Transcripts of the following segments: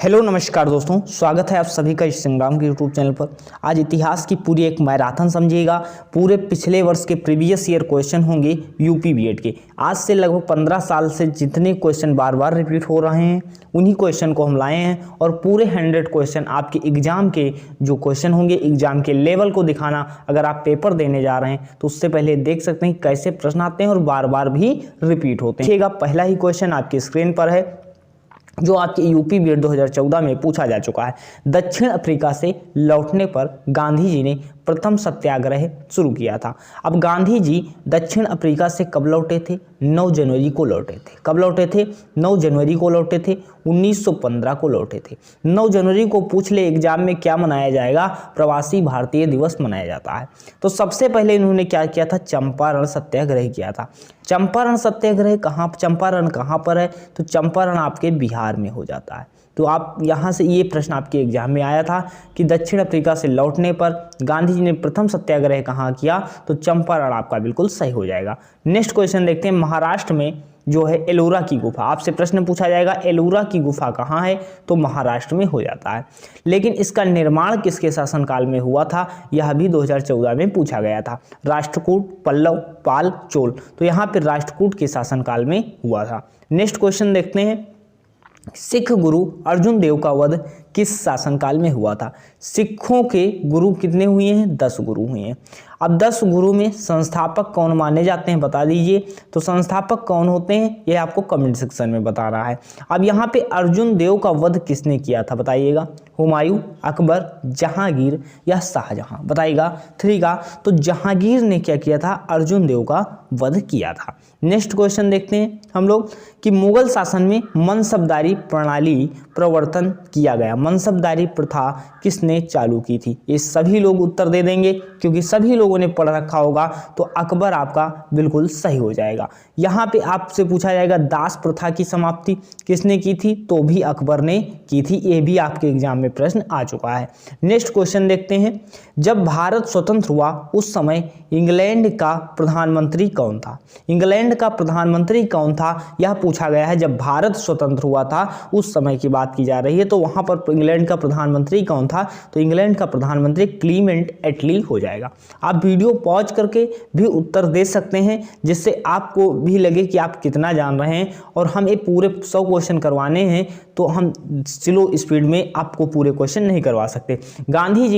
Hello नमस्कार दोस्तों, स्वागत है आप सभी का इस संग्राम के यूट्यूब चैनल पर। आज इतिहास की पूरी एक मैराथन समझिएगा। पूरे पिछले वर्ष के प्रीवियस ईयर क्वेश्चन होंगे यूपी बीएड के। आज से लगभग 15 साल से जितने क्वेश्चन बार बार रिपीट हो रहे हैं उन्हीं क्वेश्चन को हम लाए हैं और पूरे 100 क्वेश्चन आपके एग्जाम के जो क्वेश्चन होंगे एग्जाम के लेवल को दिखाना। अगर आप पेपर देने जा रहे हैं तो उससे पहले देख सकते हैं कैसे प्रश्न आते हैं और बार बार भी रिपीट होते हैं। पहला ही क्वेश्चन आपकी स्क्रीन पर है जो आपके यूपी बीएड 2014 में पूछा जा चुका है। दक्षिण अफ्रीका से लौटने पर गांधी जी ने प्रथम सत्याग्रह शुरू किया था। अब गांधी जी दक्षिण अफ्रीका से कब लौटे थे? 9 जनवरी को लौटे थे। कब लौटे थे? 9 जनवरी को लौटे थे। 1915 को लौटे थे। 9 जनवरी को पूछ ले एग्जाम में क्या मनाया जाएगा? प्रवासी भारतीय दिवस मनाया जाता है। तो सबसे पहले इन्होंने क्या किया था? चंपारण सत्याग्रह किया था। चंपारण सत्याग्रह चंपारण कहाँ पर है? तो चंपारण आपके बिहार में हो जाता है। तो आप यहाँ से ये प्रश्न आपके एग्जाम में आया था कि दक्षिण अफ्रीका से लौटने पर गांधी जी ने प्रथम सत्याग्रह कहाँ किया? तो चंपारण आपका बिल्कुल सही हो जाएगा। नेक्स्ट क्वेश्चन देखते हैं। महाराष्ट्र में जो है एलोरा की गुफा, आपसे प्रश्न पूछा जाएगा एलोरा की गुफा कहाँ है? तो महाराष्ट्र में हो जाता है। लेकिन इसका निर्माण किसके शासनकाल में हुआ था? यह भी 2014 में पूछा गया था। राष्ट्रकूट, पल्लव, पाल, चोल। तो यहाँ पर राष्ट्रकूट के शासनकाल में हुआ था। नेक्स्ट क्वेश्चन देखते हैं। सिख गुरु अर्जुन देव का वध किस शासनकाल में हुआ था? सिखों के गुरु कितने हुए हैं? 10 गुरु हुए हैं। अब 10 गुरु में संस्थापक कौन माने जाते हैं बता दीजिए। तो संस्थापक कौन होते हैं ये आपको कमेंट सेक्शन में बताना है। अब यहाँ पे अर्जुन देव का वध किसने किया था बताइएगा? हुमायूं, अकबर, जहांगीर या शाहजहां? बताइएगा 3 का। तो जहांगीर ने क्या किया था? अर्जुन देव का वध किया था। नेक्स्ट क्वेश्चन देखते हैं हम लोग कि मुगल शासन में मनसबदारी प्रणाली प्रवर्तन किया गया। मनसबदारी प्रथा किसने चालू की थी? ये सभी लोग उत्तर दे देंगे क्योंकि सभी लोगों ने पढ़ रखा होगा। तो अकबर आपका बिल्कुल सही हो जाएगा। यहाँ पे आपसे पूछा जाएगा दास प्रथा की समाप्ति किसने की थी? तो भी अकबर ने की थी। ये भी आपके एग्जाम में प्रश्न आ चुका है। नेक्स्ट क्वेश्चन देखते हैं। जब भारत स्वतंत्र हुआ उस समय इंग्लैंड का प्रधानमंत्री कौन था? इंग्लैंड का प्रधानमंत्री कौन था यह पूछा गया है। जब भारत स्वतंत्र हुआ था उस समय की बात की जा रही है। तो वहां पर इंग्लैंड का प्रधानमंत्री कौन था? तो इंग्लैंड का प्रधानमंत्री क्लीमेंट एटली हो जाएगा। आप वीडियो पॉज करके भी उत्तर दे सकते हैं जिससे आपको भी लगे कि आप कितना जान रहे हैं। और हम ये पूरे 100 क्वेश्चन करवाने हैं तो हम स्लो स्पीड में आपको पूरे क्वेश्चन नहीं करवा सकते। गांधी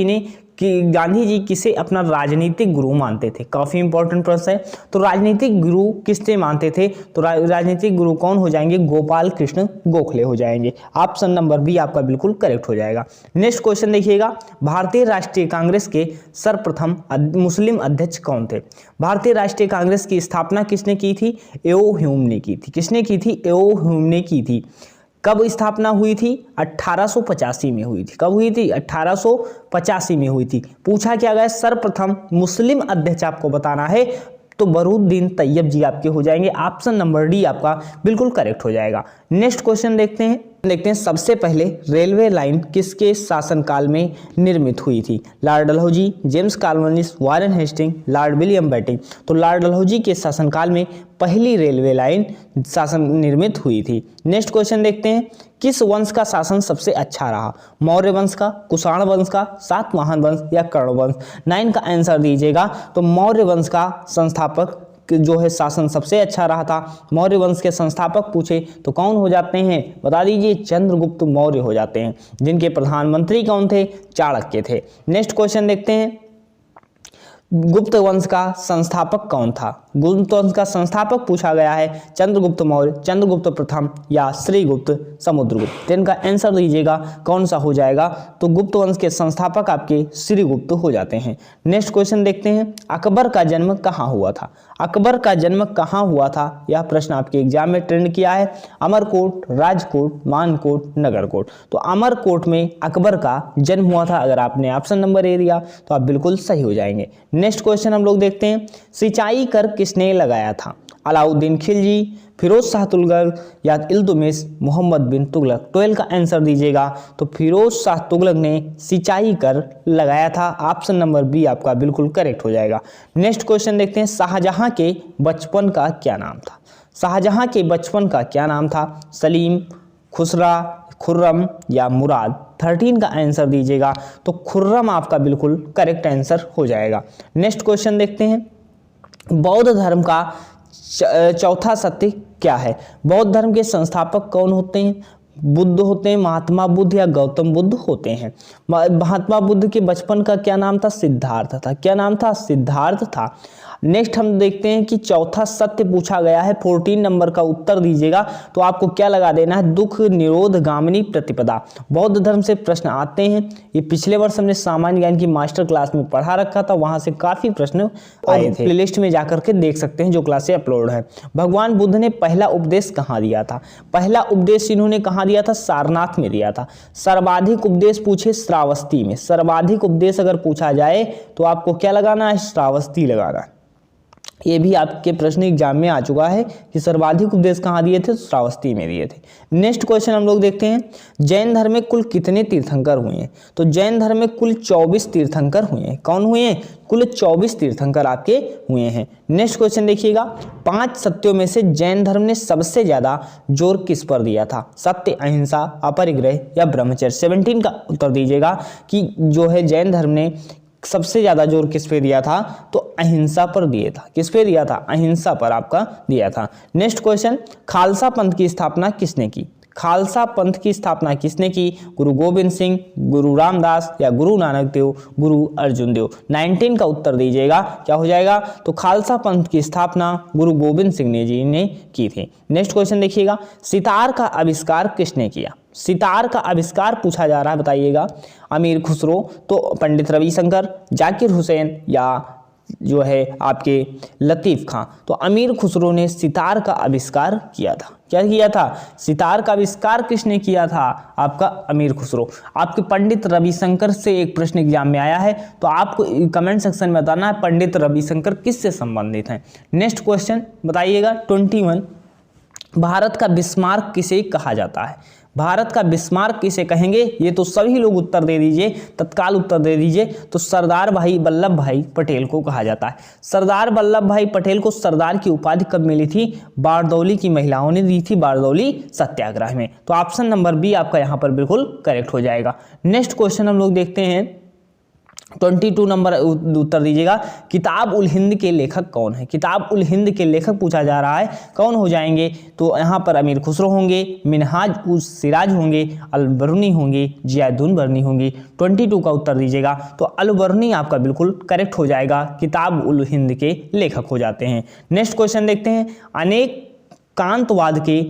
जी किसे अपना राजनीतिक गुरु मानते थे? काफी इंपॉर्टेंट प्रश्न है। तो राजनीतिक गुरु किससे मानते थे? तो राजनीतिक गुरु कौन हो जाएंगे? गोपाल कृष्ण गोखले हो जाएंगे। ऑप्शन नंबर बी आपका बिल्कुल करेक्ट हो जाएगा। नेक्स्ट क्वेश्चन देखिएगा। भारतीय राष्ट्रीय कांग्रेस के सर्वप्रथम मुस्लिम अध्यक्ष कौन थे? भारतीय राष्ट्रीय कांग्रेस की स्थापना किसने की थी? एओ ह्यूम ने की थी। किसने की थी? एओ ह्यूम ने की थी। कब स्थापना हुई थी? 1885 में हुई थी। कब हुई थी? 1885 में हुई थी। पूछा क्या गया? सर्वप्रथम मुस्लिम अध्यक्ष आपको बताना है तो बरूद्दीन तैयब जी आपके हो जाएंगे। ऑप्शन नंबर डी आपका बिल्कुल करेक्ट हो जाएगा। नेक्स्ट क्वेश्चन देखते हैं। सबसे पहले रेलवे लाइन किसके शासनकाल में निर्मित हुई थी? Lord Dalhousie, James Cornwallis, Warren Hasting, Lord William Bentinck. तो लॉर्ड डलहौजी के शासनकाल में पहली रेलवे लाइन निर्मित हुई थी। नेक्स्ट क्वेश्चन देखते हैं। किस वंश का शासन सबसे अच्छा रहा? मौर्य वंश का, कुषाण वंश का, सातवाहन वंश या कर्ण वंश? 9 का आंसर दीजिएगा। तो मौर्य वंश का संस्थापक जो है शासन सबसे अच्छा रहा था। मौर्य वंश के संस्थापक पूछे तो कौन हो जाते हैं बता दीजिए? चंद्रगुप्त मौर्य हो जाते हैं। जिनके प्रधानमंत्री कौन थे? चाणक्य थे। नेक्स्ट क्वेश्चन देखते हैं। गुप्त वंश का संस्थापक कौन था? गुप्त वंश का संस्थापक पूछा गया है। चंद्रगुप्त मौर्य, चंद्रगुप्त प्रथम या श्रीगुप्त समुद्रगुप्त? 10 का आंसर दीजिएगा कौन सा हो जाएगा? तो गुप्त वंश के संस्थापक आपके श्रीगुप्त हो जाते हैं। नेक्स्ट क्वेश्चन देखते हैं। अकबर का जन्म कहाँ हुआ था? अकबर का जन्म कहाँ हुआ था यह प्रश्न आपके एग्जाम में ट्रेंड किया है। अमरकोट, राजकोट, मानकोट, नगरकोट। तो अमरकोट में अकबर का जन्म हुआ था। अगर आपने ऑप्शन नंबर ए दिया तो आप बिल्कुल सही हो जाएंगे। नेक्स्ट क्वेश्चन हम लोग देखते हैं। सिंचाई कर किसने लगाया था? अलाउद्दीन खिलजी, फिरोज शाह तुगलक या इल्तुतमिश, मोहम्मद बिन तुगलक? 12 का आंसर दीजिएगा। तो फिरोज शाह तुगलक ने सिंचाई कर लगाया था। ऑप्शन नंबर बी आपका बिल्कुल करेक्ट हो जाएगा। नेक्स्ट क्वेश्चन देखते हैं। शाहजहां के बचपन का क्या नाम था? शाहजहां के बचपन का क्या नाम था? सलीम, खुसरा, खुर्रम या मुराद। 13 का आंसर दीजिएगा तो खुर्रम आपका बिल्कुल करेक्ट आंसर हो जाएगा। नेक्स्ट क्वेश्चन देखते हैं, बौद्ध धर्म का चौथा सत्य क्या है? बौद्ध धर्म के संस्थापक कौन होते हैं? बुद्ध होते हैं, महात्मा बुद्ध या गौतम बुद्ध होते हैं। महात्मा बुद्ध के बचपन का क्या नाम था? सिद्धार्थ था। क्या नाम था? सिद्धार्थ था। नेक्स्ट हम देखते हैं कि चौथा सत्य पूछा गया है, 14 नंबर का उत्तर दीजिएगा तो आपको क्या लगा देना है? दुख निरोध गामिनी प्रतिपदा। बौद्ध धर्म से प्रश्न आते हैं, ये पिछले वर्ष हमने सामान्य ज्ञान की मास्टर क्लास में पढ़ा रखा था, वहां से काफी प्रश्न आए थे, प्लेलिस्ट में जाकर के देख सकते हैं जो क्लासें अपलोड है। भगवान बुद्ध ने पहला उपदेश कहाँ दिया था? पहला उपदेश इन्होंने कहाँ दिया था? सारनाथ में दिया था। सर्वाधिक उपदेश पूछे श्रावस्ती में। सर्वाधिक उपदेश अगर पूछा जाए तो आपको क्या लगाना है? श्रावस्ती लगाना है। ये भी आपके प्रश्न एग्जाम में आ चुका है कि सर्वाधिक उपदेश कहाँ दिए थे? श्रावस्ती में दिए थे। नेक्स्ट क्वेश्चन हम लोग देखते हैं, जैन धर्म में कुल कितने तीर्थंकर हुए हैं? तो जैन धर्म में कुल 24 तीर्थंकर हुए हैं। कौन हुए हैं? कुल 24 तीर्थंकर आपके हुए हैं। नेक्स्ट क्वेश्चन देखिएगा, 5 सत्यों में से जैन धर्म ने सबसे ज्यादा जोर किस पर दिया था? सत्य, अहिंसा, अपरिग्रह या ब्रह्मचर्य। 17 का उत्तर दीजिएगा कि जो है जैन धर्म ने सबसे ज्यादा जोर किस पे दिया था? तो अहिंसा पर दिया था। किस पे दिया था? अहिंसा पर आपका दिया था। नेक्स्ट क्वेश्चन, खालसा पंथ की स्थापना किसने की? खालसा पंथ की स्थापना किसने की? गुरु गोविंद सिंह, गुरु रामदास या गुरु नानक देव, गुरु अर्जुन देव। 19 का उत्तर दीजिएगा, क्या हो जाएगा? तो खालसा पंथ की स्थापना गुरु गोविंद सिंह जी ने की थी। नेक्स्ट क्वेश्चन देखिएगा, सितार का आविष्कार किसने किया? सितार का आविष्कार पूछा जा रहा है, बताइएगा। अमीर खुसरो, तो पंडित रविशंकर, जाकिर हुसैन या जो है आपके लतीफ खां। तो अमीर खुसरो ने सितार का आविष्कार किया था। क्या किया था? सितार का आविष्कार किसने किया था? आपका अमीर खुसरो। आपके पंडित रविशंकर से एक प्रश्न एग्जाम में आया है, तो आपको कमेंट सेक्शन में बताना है पंडित रविशंकर किससे संबंधित हैं। नेक्स्ट क्वेश्चन बताइएगा, 21, भारत का बिस्मार्क किसे कहा जाता है? भारत का बिस्मार्क किसे कहेंगे? ये तो सभी लोग उत्तर दे दीजिए, तत्काल उत्तर दे दीजिए। तो सरदार भाई वल्लभ भाई पटेल को कहा जाता है। सरदार वल्लभ भाई पटेल को सरदार की उपाधि कब मिली थी? बारदौली की महिलाओं ने दी थी, बारदौली सत्याग्रह में। तो ऑप्शन नंबर बी आपका यहाँ पर बिल्कुल करेक्ट हो जाएगा। नेक्स्ट क्वेश्चन हम लोग देखते हैं, 22 नंबर उत्तर दीजिएगा, किताब उल हिंद के लेखक कौन है? किताब उल हिंद के लेखक पूछा जा रहा है, कौन हो जाएंगे? तो यहाँ पर अमीर खुसरो होंगे, मिनहाज उस सिराज होंगे, अलबर्नी होंगे, जियाउद्दीन बर्नी होंगी। 22 का उत्तर दीजिएगा तो अलबर्नी आपका बिल्कुल करेक्ट हो जाएगा, किताब उल हिंद के लेखक हो जाते हैं। नेक्स्ट क्वेश्चन देखते हैं, अनेक कांतवाद के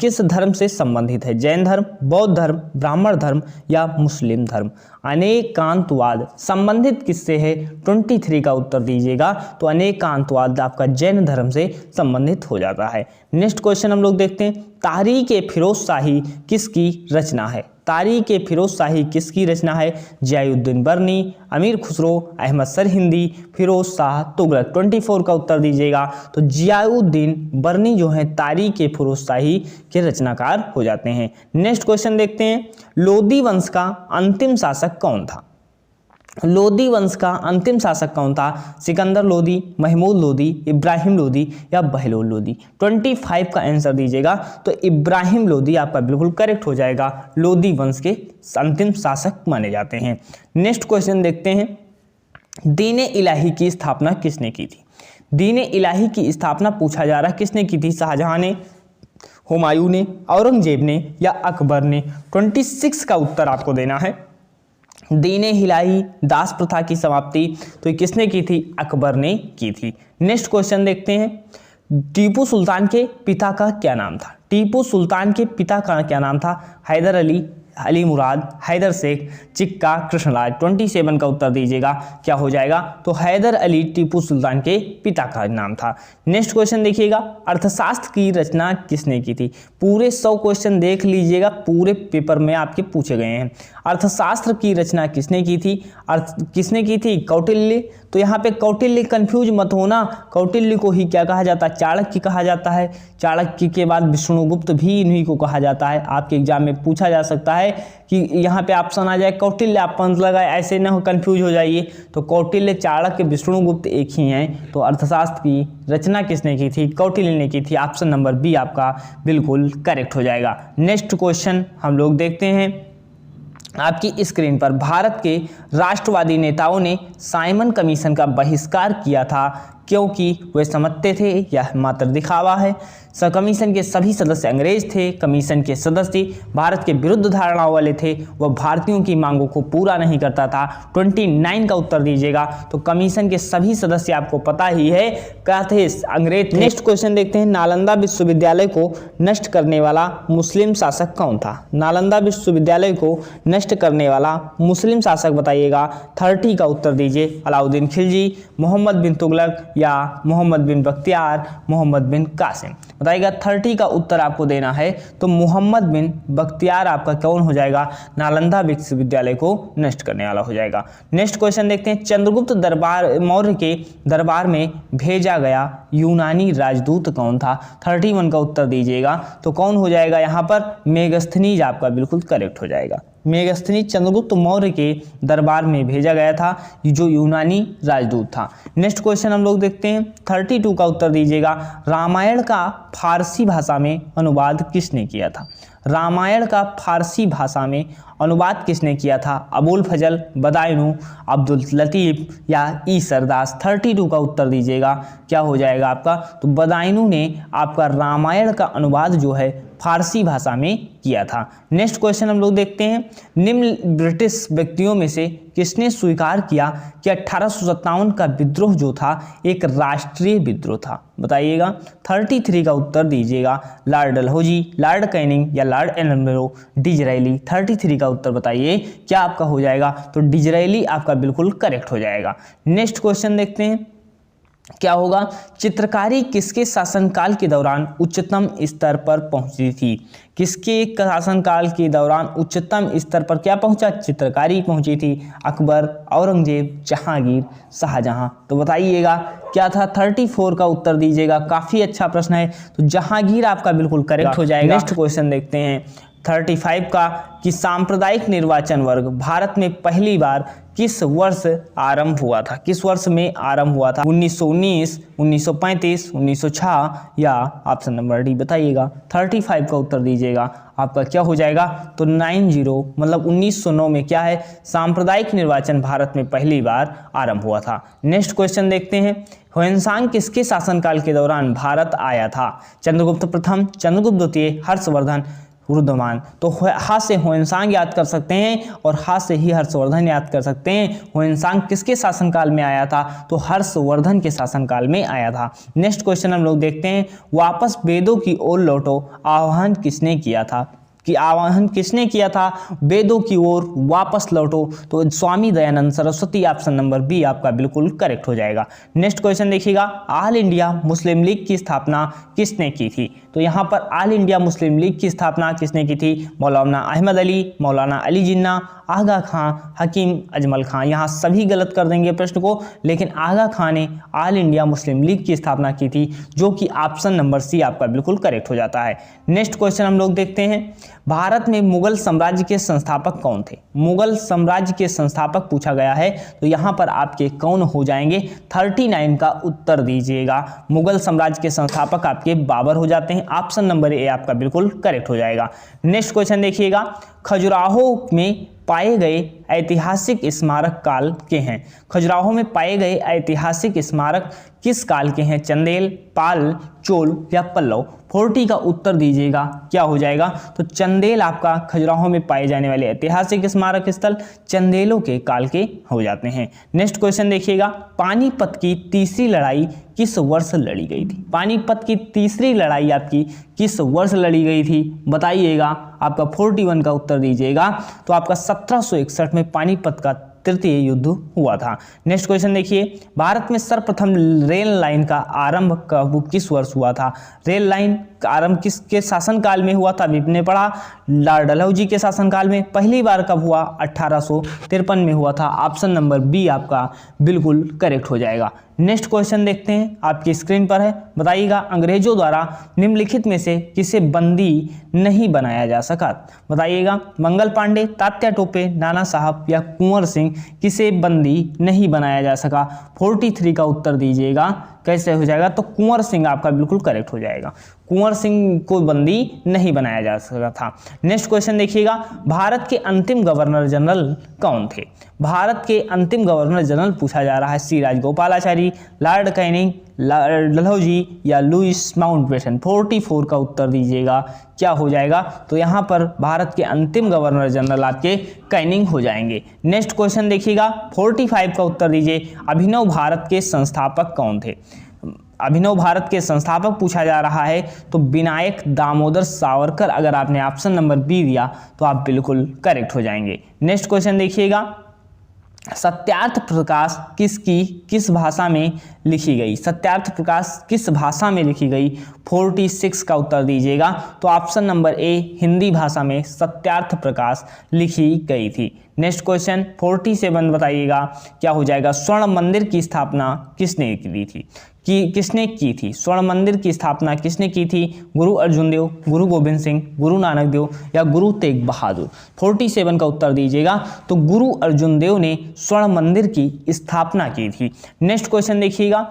किस धर्म से संबंधित है? जैन धर्म, बौद्ध धर्म, ब्राह्मण धर्म या मुस्लिम धर्म। अनेक कांतवाद संबंधित किससे है? 23 का उत्तर दीजिएगा तो अनेक कांतवाद आपका जैन धर्म से संबंधित हो जाता है। नेक्स्ट क्वेश्चन हम लोग देखते हैं, तारीख ए फिरोज शाही किसकी रचना है? तारीख ए फिरोज शाही किसकी रचना है? जियाउद्दीन बर्नी, अमीर खुसरो, अहमद सरहिंदी, फिरोज शाह तुगलक। 24 का उत्तर दीजिएगा तो जियाउद्दीन बर्नी जो है तारीख ए फिरोज शाही के रचनाकार हो जाते हैं। नेक्स्ट क्वेश्चन देखते हैं, लोदी वंश का अंतिम शासक कौन था? लोदी वंश का अंतिम शासक कौन था? सिकंदर लोदी, महमूद लोदी, इब्राहिम लोदी या बहलोल लोदी। 25 का आंसर दीजिएगा तो इब्राहिम लोदी आपका बिल्कुल करेक्ट हो जाएगा, लोदी वंश के अंतिम शासक माने जाते हैं। नेक्स्ट क्वेश्चन देखते हैं, दीन-ए इलाही की स्थापना किसने की थी? दीन-ए इलाही की स्थापना पूछा जा रहा है, किसने की थी? शाहजहां ने, हुमायूं ने, औरंगजेब ने या अकबर ने। 26 का उत्तर आपको देना है। दीन-ए इलाही, दास प्रथा की समाप्ति, तो ये किसने की थी? अकबर ने की थी। नेक्स्ट क्वेश्चन देखते हैं, टीपू सुल्तान के पिता का क्या नाम था? टीपू सुल्तान के पिता का क्या नाम था? हैदर अली, अली मुराद, हैदर शेख, चिक्का, कृष्णराज। 27 का उत्तर दीजिएगा, क्या हो जाएगा? तो हैदर अली टीपू सुल्तान के पिता का नाम था। नेक्स्ट क्वेश्चन देखिएगा, अर्थशास्त्र की रचना किसने की थी? पूरे 100 क्वेश्चन देख लीजिएगा, पूरे पेपर में आपके पूछे गए हैं। अर्थशास्त्र की रचना किसने की थी? किसने की थी? कौटिल्य। तो यहाँ पे कौटिल्य कंफ्यूज मत होना, कौटिल्य को ही क्या कहा जाता है? चाणक्य कहा जाता है। चाणक्य के बाद विष्णुगुप्त भी इन्हीं को कहा जाता है। आपके एग्जाम में पूछा जा सकता है है कि यहाँ पे ऑप्शन आ जाए कौटिल्य, आप पंथ लगाए, ऐसे ना हो कंफ्यूज हो जाइए। तो कौटिल्य, चाणक्य, विष्णुगुप्त एक ही हैं। तो अर्थशास्त्र की रचना किसने की थी? कौटिल्य ने की थी। ऑप्शन नंबर बी आपका बिल्कुल करेक्ट हो जाएगा। नेक्स्ट क्वेश्चन हम लोग देखते हैं आपकी स्क्रीन पर। भारत के राष्ट्रवादी नेताओं ने साइमन कमीशन का बहिष्कार किया था क्योंकि वे समझते थे यह मात्र दिखावा है। कमीशन के सभी सदस्य अंग्रेज थे। कमीशन के सदस्य भारत के विरुद्ध धारणाओं वाले थे। वह भारतीयों की मांगों को पूरा नहीं करता था। 29 का उत्तर दीजिएगा। तो कमीशन के सभी सदस्य आपको पता ही है क्या थे? अंग्रेज थे। नेक्स्ट क्वेश्चन देखते हैं, नालंदा विश्वविद्यालय को नष्ट करने वाला मुस्लिम शासक कौन था? नालंदा विश्वविद्यालय को नष्ट करने वाला मुस्लिम शासक बताइएगा। 30 का उत्तर दीजिए। अलाउद्दीन खिलजी, मोहम्मद बिन तुगलक या मोहम्मद बिन बख्तियार, मोहम्मद बिन कासिम बताइएगा। 30 का उत्तर आपको देना है। तो मोहम्मद बिन बख्तियार आपका कौन हो जाएगा? नालंदा विश्वविद्यालय को नष्ट करने वाला हो जाएगा। नेक्स्ट क्वेश्चन देखते हैं, चंद्रगुप्त मौर्य के दरबार में भेजा गया यूनानी राजदूत कौन था? 31 का उत्तर दीजिएगा। तो कौन हो जाएगा यहाँ पर? मेगस्थनीज आपका बिल्कुल करेक्ट हो जाएगा। मेगस्थनीज चंद्रगुप्त मौर्य के दरबार में भेजा गया था, जो यूनानी राजदूत था। नेक्स्ट क्वेश्चन हम लोग देखते हैं, 32 का उत्तर दीजिएगा। रामायण का फारसी भाषा में अनुवाद किसने किया था? रामायण का फारसी भाषा में अनुवाद किसने किया था? अबुल फजल, बदायूं, अब्दुल लतीफ या ईसरदास? 32 का उत्तर दीजिएगा। क्या हो जाएगा आपका? तो बदायूं ने आपका रामायण का अनुवाद जो है फारसी भाषा में किया था। नेक्स्ट क्वेश्चन हम लोग देखते हैं, निम्न ब्रिटिश व्यक्तियों में से किसने स्वीकार किया कि 1857 का विद्रोह जो था एक राष्ट्रीय विद्रोह था? बताइएगा। 33 का उत्तर दीजिएगा। लॉर्ड डलहौजी, लॉर्ड कैनिंग या लॉर्ड एडम्बरो, डिजरायली? 33 का उत्तर बताइए क्या आपका हो जाएगा? तो डिजरायली आपका बिल्कुल करेक्ट हो जाएगा। नेक्स्ट क्वेश्चन देखते हैं, क्या होगा? चित्रकारी किसके शासनकाल के दौरान उच्चतम स्तर पर पहुंची थी? किसके शासनकाल के दौरान उच्चतम स्तर पर क्या पहुंचा? चित्रकारी पहुंची थी। अकबर, औरंगजेब, जहांगीर, शाहजहां? तो बताइएगा क्या था? 34 का उत्तर दीजिएगा। काफी अच्छा प्रश्न है। तो जहांगीर आपका बिल्कुल करेक्ट हो जाएगा। नेक्स्ट क्वेश्चन देखते हैं 35 का, कि सांप्रदायिक निर्वाचन वर्ग भारत में पहली बार किस वर्ष आरंभ हुआ था? किस वर्ष में आरंभ हुआ था? 1919, 1935, 1906 या ऑप्शन नंबर डी बताइएगा। 35 का उत्तर दीजिएगा। आपका क्या हो जाएगा? तो 90 मतलब 1909 में क्या है? सांप्रदायिक निर्वाचन भारत में पहली बार आरंभ हुआ था। नेक्स्ट क्वेश्चन देखते हैं, ह्वेनसांग किसके शासनकाल के दौरान भारत आया था? चंद्रगुप्त प्रथम, चंद्रगुप्त द्वितीय, हर्षवर्धन, रुद्रमान? तो हा से ह्वेनसांग याद कर सकते हैं और हा से ही हर्षवर्धन याद कर सकते हैं। ह्वेनसांग किसके शासनकाल में आया था? तो हर्षवर्धन के शासनकाल में आया था। नेक्स्ट क्वेश्चन हम लोग देखते हैं, वापस वेदों की ओर लौटो आह्वान किसने किया था? कि आह्वान किसने किया था? वेदों की ओर वापस लौटो। तो Swami Dayanand Saraswati, option number B आपका बिल्कुल करेक्ट हो जाएगा। नेक्स्ट क्वेश्चन देखिएगा, ऑल इंडिया मुस्लिम लीग की स्थापना किसने की थी? तो यहाँ पर ऑल इंडिया मुस्लिम लीग की स्थापना किसने की थी? मौलाना अहमद अली, मौलाना अली जिन्ना, आगा खां, हकीम अजमल खां? यहाँ सभी गलत कर देंगे प्रश्न को, लेकिन आगा खां ने ऑल इंडिया मुस्लिम लीग की स्थापना की थी, जो कि ऑप्शन नंबर सी आपका बिल्कुल करेक्ट हो जाता है। नेक्स्ट क्वेश्चन हम लोग देखते हैं, भारत में मुगल साम्राज्य के संस्थापक कौन थे? मुगल साम्राज्य के संस्थापक पूछा गया है। तो यहाँ पर आपके कौन हो जाएंगे? 39 का उत्तर दीजिएगा। मुगल साम्राज्य के संस्थापक आपके बाबर हो जाते हैं। ऑप्शन नंबर ए आपका बिल्कुल करेक्ट हो जाएगा। नेक्स्ट क्वेश्चन देखिएगा, खजुराहो में पाए गए ऐतिहासिक स्मारक काल के हैं? खजुराहो में पाए गए ऐतिहासिक स्मारक किस काल के हैं? चंदेल, पाल, चोल या पल्लव? 40 का उत्तर दीजिएगा। क्या हो जाएगा? तो चंदेल आपका खजुराहो में पाए जाने वाले ऐतिहासिक स्मारक स्थल चंदेलों के काल के हो जाते हैं। नेक्स्ट क्वेश्चन देखिएगा, पानीपत की तीसरी लड़ाई किस वर्ष लड़ी गई थी? पानीपत की तीसरी लड़ाई आपकी किस वर्ष लड़ी गई थी? बताइएगा। आपका 41 का उत्तर दीजिएगा। तो आपका 1761 में पानीपत का तृतीय युद्ध हुआ था। नेक्स्ट क्वेश्चन देखिए, भारत में सर्वप्रथम रेल लाइन का आरंभ कब किस वर्ष हुआ था? रेल लाइन आरंभ किसके शासनकाल में हुआ था, अभी हमने पढ़ा लॉर्ड डलहौजी के शासनकाल में। पहली बार कब हुआ, 1853 में हुआ था। ऑप्शन नंबर बी आपका बिल्कुल करेक्ट हो जाएगा। नेक्स्ट क्वेश्चन देखते हैं, आपकी स्क्रीन पर है। बताइएगा, अंग्रेजों द्वारा निम्नलिखित में से किसे बंदी नहीं बनाया जा सका। बताइएगा, मंगल पांडे, तात्या टोपे, नाना साहब या कुंवर सिंह किसे बंदी नहीं बनाया जा सका। 43 का उत्तर दीजिएगा, कैसे हो जाएगा, तो कुंवर सिंह आपका बिल्कुल करेक्ट हो जाएगा। कुंवर सिंह को बंदी नहीं बनाया जा सका था। नेक्स्ट क्वेश्चन देखिएगा, भारत के अंतिम गवर्नर जनरल कौन थे। भारत के अंतिम गवर्नर जनरल पूछा जा रहा है, C Rajagopalachari, Lord Canning, Lord Dalhousie या लुईस माउंटबेटन। 44 का उत्तर दीजिएगा, क्या हो जाएगा, तो यहाँ पर भारत के अंतिम गवर्नर जनरल आपके कैनिंग हो जाएंगे। नेक्स्ट क्वेश्चन देखिएगा, 45 का उत्तर दीजिए, अभिनव भारत के संस्थापक कौन थे। अभिनव भारत के संस्थापक पूछा जा रहा है, तो विनायक दामोदर सावरकर। अगर आपने ऑप्शन नंबर बी दिया तो आप बिल्कुल करेक्ट हो जाएंगे। नेक्स्ट क्वेश्चन देखिएगा, सत्यार्थ प्रकाश किस भाषा में लिखी गई। सत्यार्थ प्रकाश किस भाषा में लिखी गई। 46 का उत्तर दीजिएगा, तो ऑप्शन नंबर ए हिंदी भाषा में सत्यार्थ प्रकाश लिखी गई थी। नेक्स्ट क्वेश्चन 47 बताइएगा, क्या हो जाएगा, स्वर्ण मंदिर की स्थापना किसने की थी। किसने की थी, स्वर्ण मंदिर की स्थापना किसने की थी। गुरु अर्जुन देव, गुरु गोविंद सिंह, गुरु नानक देव या गुरु तेग बहादुर। 47 का उत्तर दीजिएगा, तो गुरु अर्जुन देव ने स्वर्ण मंदिर की स्थापना की थी। नेक्स्ट क्वेश्चन देखिएगा,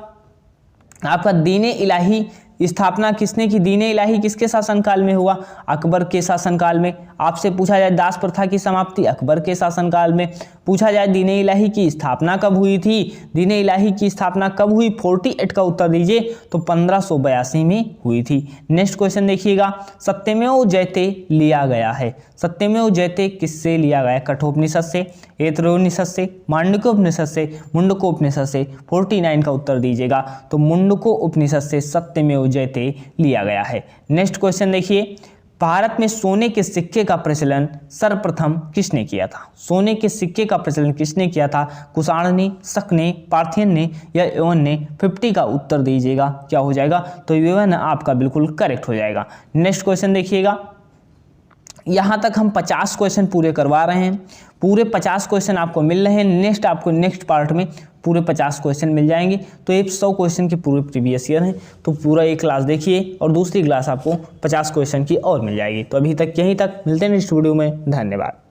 आपका दीने इलाही स्थापना किसने की। दीने इलाही किसके शासनकाल में हुआ, अकबर के शासनकाल में। आपसे पूछा जाए दास प्रथा की समाप्ति अकबर के शासनकाल में। पूछा जाए दीने इलाही की स्थापना कब हुई थी। दीने इलाही की स्थापना कब हुई, 48 का उत्तर दीजिए, तो 1582 में हुई थी। नेक्स्ट क्वेश्चन देखिएगा, सत्यमेव जयते लिया गया है। सत्यमेव जयते किससे लिया गया, कठोपनिषद से, ऐतरेयोपनिषद से, मांडुक्योपनिषद से, मुंडकोपनिषद से। 49 का उत्तर दीजिएगा, तो मुंडकोपनिषद से सत्यमेव जयते लिया गया है। नेक्स्ट क्वेश्चन देखिए, भारत में सोने के सिक्के का प्रचलन सर्वप्रथम किसने किया था। सोने के सिक्के का प्रचलन किसने किया था, कुषाण ने, शक ने, पार्थियन ने या यवन ने। 50 का उत्तर दीजिएगा, क्या हो जाएगा, तो यवन आपका बिल्कुल करेक्ट हो जाएगा। नेक्स्ट क्वेश्चन देखिएगा, यहाँ तक हम 50 क्वेश्चन पूरे करवा रहे हैं। पूरे 50 क्वेश्चन आपको मिल रहे हैं। नेक्स्ट पार्ट में पूरे 50 क्वेश्चन मिल जाएंगे। तो ये 100 क्वेश्चन के पूरे प्रीवियस ईयर हैं, तो पूरा एक क्लास देखिए और दूसरी क्लास आपको 50 क्वेश्चन की और मिल जाएगी। तो अभी तक यहीं तक, मिलते हैं नेक्स्ट वीडियो में। धन्यवाद।